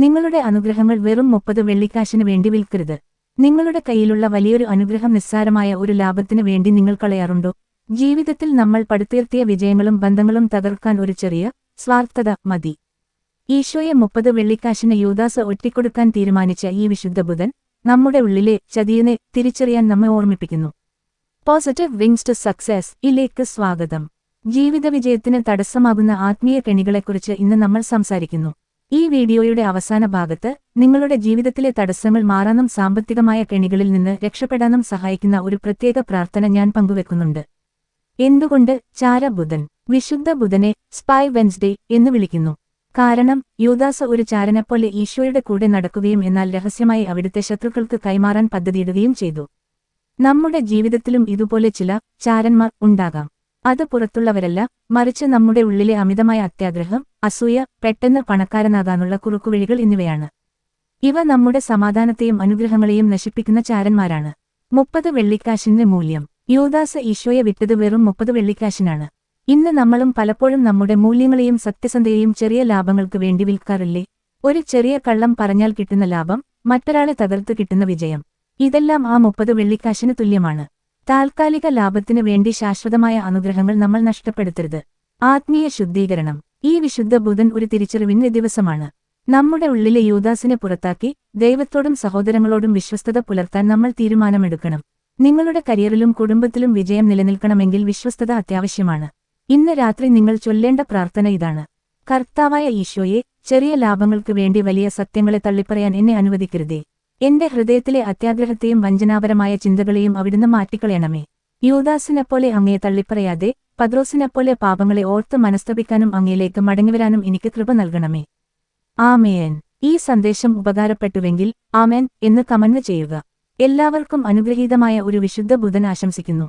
നിങ്ങളുടെ അനുഗ്രഹങ്ങൾ വെറും 30 വെള്ളിക്കാശിന് വേണ്ടി വിൽക്കരുത്. നിങ്ങളുടെ കയ്യിലുള്ള വലിയൊരു അനുഗ്രഹം നിസ്സാരമായ ഒരു ലാഭത്തിന് വേണ്ടി നിങ്ങൾ കളയാറുണ്ടോ? ജീവിതത്തിൽ നമ്മൾ പടുത്തുയർത്തിയ വിജയങ്ങളും ബന്ധങ്ങളും തകർക്കാൻ ഒരു ചെറിയ സ്വാർത്ഥത മതി. ഈശോയെ 30 വെള്ളിക്കാശിന് യൂദാസ് ഒറ്റിക്കൊടുക്കാൻ തീരുമാനിച്ച ഈ വിശുദ്ധ ബുധൻ നമ്മുടെ ഉള്ളിലെ ചതിയനെ തിരിച്ചറിയാൻ നമ്മെ ഓർമ്മിപ്പിക്കുന്നു. പോസിറ്റീവ് വിങ്സ് ടു സക്സസ് ഇലേക്ക് സ്വാഗതം. ജീവിത വിജയത്തിന് തടസ്സമാകുന്ന ആത്മീയ കെണികളെക്കുറിച്ച് ഇന്ന് നമ്മൾ സംസാരിക്കുന്നു. ഈ വീഡിയോയുടെ അവസാന ഭാഗത്ത് നിങ്ങളുടെ ജീവിതത്തിലെ തടസ്സങ്ങൾ മാറാനും സാമ്പത്തികമായ കെണികളിൽ നിന്ന് രക്ഷപ്പെടാനും സഹായിക്കുന്ന ഒരു പ്രത്യേക പ്രാർത്ഥന ഞാൻ പങ്കുവെക്കുന്നുണ്ട്. എന്തുകൊണ്ട് ചാരബുധൻ? വിശുദ്ധ ബുധനെ സ്പൈ വെൻസ്ഡേ എന്ന് വിളിക്കുന്നു. കാരണം യൂദാസ് ഒരു ചാരനെപ്പോലെ ഈശോയുടെ കൂടെ നടക്കുകയും എന്നാൽ രഹസ്യമായി അവിടുത്തെ ശത്രുക്കൾക്ക് കൈമാറാൻ പദ്ധതിയിടുകയും ചെയ്തു. നമ്മുടെ ജീവിതത്തിലും ഇതുപോലെ ചില ചാരന്മാർ ഉണ്ടാകാം. അത് പുറത്തുള്ളവരല്ല, മറിച്ച് നമ്മുടെ ഉള്ളിലെ അമിതമായ അത്യാഗ്രഹം, അസൂയ, പെട്ടെന്ന് പണക്കാരനാകാനുള്ള കുറുക്കുവഴികൾ എന്നിവയാണ്. ഇവ നമ്മുടെ സമാധാനത്തെയും അനുഗ്രഹങ്ങളെയും നശിപ്പിക്കുന്ന ചാരന്മാരാണ്. 30 വെള്ളിക്കാശിന്റെ മൂല്യം. യൂദാസ് ഈശോയെ വിട്ടത് വെറും 30 വെള്ളിക്കാശിനാണ്. ഇന്ന് നമ്മളും പലപ്പോഴും നമ്മുടെ മൂല്യങ്ങളെയും സത്യസന്ധതയെയും ചെറിയ ലാഭങ്ങൾക്ക് വേണ്ടി വിൽക്കാറില്ലേ? ഒരു ചെറിയ കള്ളം പറഞ്ഞാൽ കിട്ടുന്ന ലാഭം, മറ്റൊരാളെ തകർത്ത് കിട്ടുന്ന വിജയം. ഇതെല്ലാം ആ 30 വെള്ളിക്കാശിന് തുല്യമാണ്. താൽക്കാലിക ലാഭത്തിനു വേണ്ടി ശാശ്വതമായ അനുഗ്രഹങ്ങൾ നമ്മൾ നഷ്ടപ്പെടുത്തരുത്. ആത്മീയ ശുദ്ധീകരണം. ഈ വിശുദ്ധ ബുധൻ ഒരു തിരിച്ചറിവിന്റെ ദിവസമാണ്. നമ്മുടെ ഉള്ളിലെ യൂദാസിനെ പുറത്താക്കി ദൈവത്തോടും സഹോദരങ്ങളോടും വിശ്വസ്തത പുലർത്താൻ നമ്മൾ തീരുമാനമെടുക്കണം. നിങ്ങളുടെ കരിയറിലും കുടുംബത്തിലും വിജയം നിലനിൽക്കണമെങ്കിൽ വിശ്വസ്തത അത്യാവശ്യമാണ്. ഇന്ന് രാത്രി നിങ്ങൾ ചൊല്ലേണ്ട പ്രാർത്ഥന ഇതാണ്: കർത്താവായ ഈശോയെ, ചെറിയ ലാഭങ്ങൾക്ക് വേണ്ടി വലിയ സത്യങ്ങളെ തള്ളിപ്പറയാൻ എന്നെ അനുവദിക്കരുതേ. എന്റെ ഹൃദയത്തിലെ അത്യാഗ്രഹത്തെയും വഞ്ചനാപരമായ ചിന്തകളെയും അവിടുന്ന് മാറ്റിക്കളയണമേ. യൂദാസിനെപ്പോലെ അങ്ങയെ തള്ളിപ്പറയാതെ പത്രോസിനെപ്പോലെ പാപങ്ങളെ ഓർത്ത് മനസ്തപിക്കാനും അങ്ങയിലേക്ക് മടങ്ങിവരാനും എനിക്ക് കൃപ നൽകണമേ. ആമേൻ. ഈ സന്ദേശം ഉപകാരപ്പെട്ടുവെങ്കിൽ ആമേൻ എന്ന് കമന്റ് ചെയ്യുക. എല്ലാവർക്കും അനുഗ്രഹീതമായ ഒരു വിശുദ്ധ ബുധൻ ആശംസിക്കുന്നു.